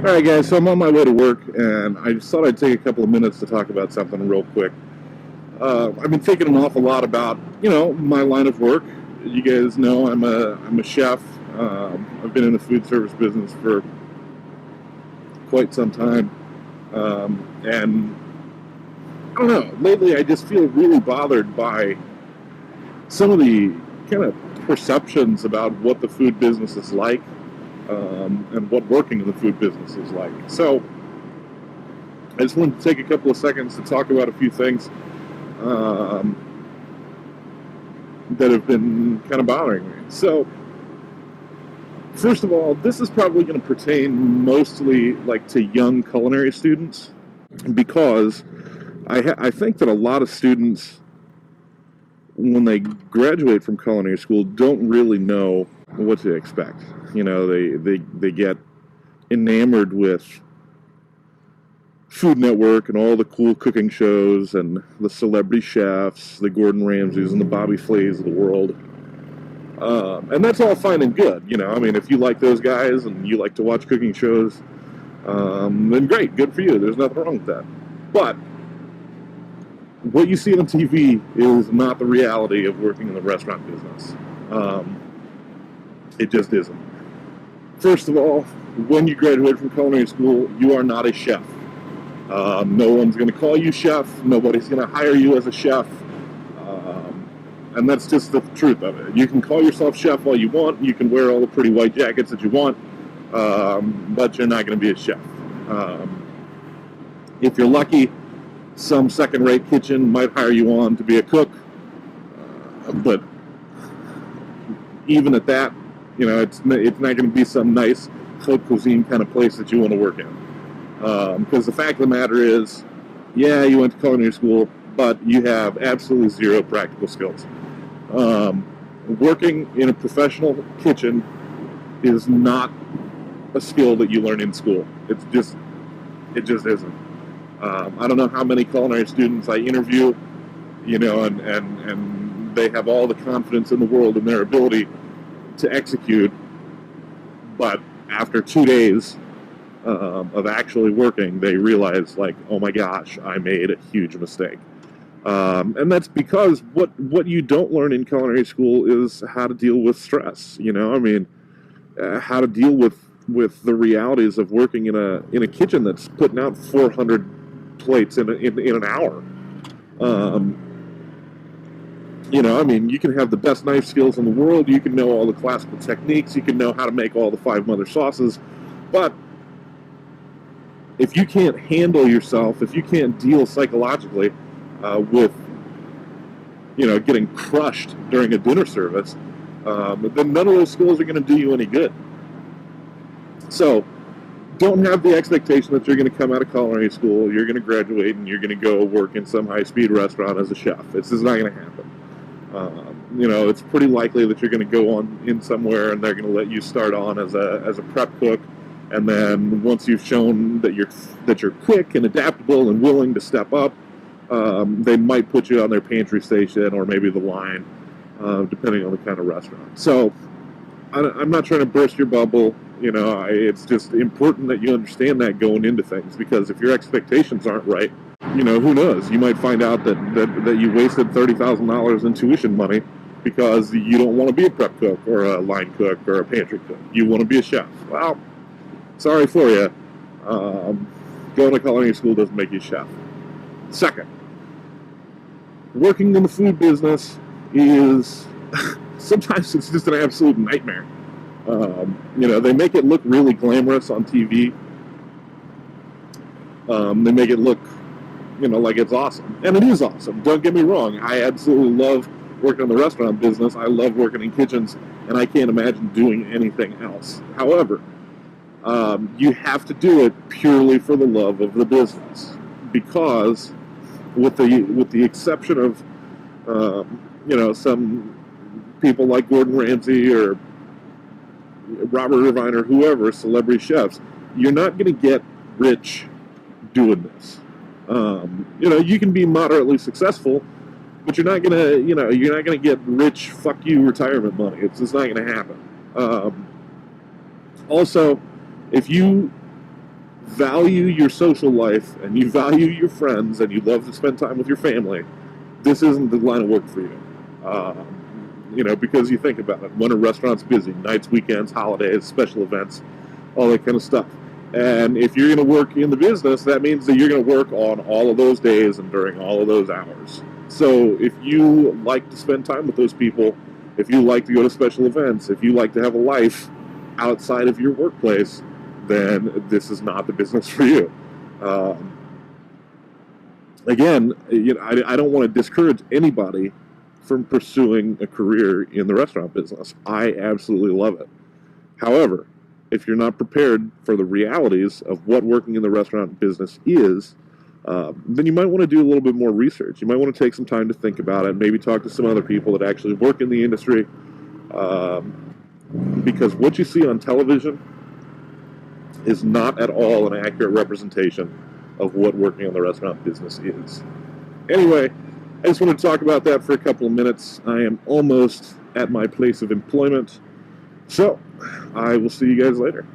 Alright guys, so I'm on my way to work and I just thought I'd take a couple of minutes to talk about something real quick. I've been thinking an awful lot about, my line of work. You guys know I'm a chef. I've been in the food service business for quite some time. And I don't know, lately I just feel really bothered by some of the kind of perceptions about what the food business is like, and what working in the food business is like. So I just wanted to take a couple of seconds to talk about a few things that have been kind of bothering me. So first of all, this is probably going to pertain mostly like to young culinary students, because I think that a lot of students, when they graduate from culinary school, don't really know what to expect. They get enamored with Food Network and all the cool cooking shows and the celebrity chefs, the Gordon Ramsays and the Bobby Flays of the world. And that's all fine and good. If you like those guys and you like to watch cooking shows, then great, good for you. There's nothing wrong with that. But what you see on TV is not the reality of working in the restaurant business. It just isn't. First of all, when you graduate from culinary school, you are not a chef. No one's going to call you chef. Nobody's going to hire you as a chef. And that's just the truth of it. You can call yourself chef all you want. You can wear all the pretty white jackets that you want. But you're not going to be a chef. If you're lucky, some second-rate kitchen might hire you on to be a cook. But even at that, it's not going to be some nice haute cuisine kind of place that you want to work in. Because the fact of the matter is, yeah, you went to culinary school, but you have absolutely zero practical skills. Working in a professional kitchen is not a skill that you learn in school. It just isn't. I don't know how many culinary students I interview, and they have all the confidence in the world in their ability to execute, but after 2 days of actually working, they realize, like, oh my gosh, I made a huge mistake. And that's because what you don't learn in culinary school is how to deal with stress. How to deal with the realities of working in a kitchen that's putting out 400 plates in an hour. You can have the best knife skills in the world. You can know all the classical techniques. You can know how to make all the 5 mother sauces. But if you can't handle yourself, if you can't deal psychologically with, getting crushed during a dinner service, then none of those skills are going to do you any good. So don't have the expectation that you're going to come out of culinary school, you're going to graduate, and you're going to go work in some high-speed restaurant as a chef. It's just not going to happen. It's pretty likely that you're going to go on in somewhere and they're going to let you start on as a prep cook, and then once you've shown that you're quick and adaptable and willing to step up, they might put you on their pantry station or maybe the line, depending on the kind of restaurant. So I'm not trying to burst your bubble. It's just important that you understand that going into things, because if your expectations aren't right, who knows? You might find out that you wasted $30,000 in tuition money because you don't want to be a prep cook or a line cook or a pantry cook. You want to be a chef. Well, sorry for you. Going to culinary school doesn't make you a chef. Second, working in the food business is sometimes it's just an absolute nightmare. They make it look really glamorous on TV. They make it look, like it's awesome. And it is awesome. Don't get me wrong. I absolutely love working in the restaurant business. I love working in kitchens, and I can't imagine doing anything else. However, you have to do it purely for the love of the business, because with the exception of, some people like Gordon Ramsay or Robert Irvine or whoever, celebrity chefs, you're not going to get rich doing this. You can be moderately successful, but you're not gonna get rich fuck you retirement money. It's just not gonna happen. Also, if you value your social life and you value your friends and you love to spend time with your family, this isn't the line of work for you. Because you think about it, when a restaurant's busy, nights, weekends, holidays, special events, all that kind of stuff. And if you're going to work in the business, that means that you're going to work on all of those days and during all of those hours. So if you like to spend time with those people, if you like to go to special events, if you like to have a life outside of your workplace, then this is not the business for you. Again, I don't want to discourage anybody from pursuing a career in the restaurant business. I absolutely love it. However, if you're not prepared for the realities of what working in the restaurant business is, then you might want to do a little bit more research. You might want to take some time to think about it, maybe talk to some other people that actually work in the industry, because what you see on television is not at all an accurate representation of what working in the restaurant business is. Anyway, I just wanted to talk about that for a couple of minutes. I am almost at my place of employment, so I will see you guys later.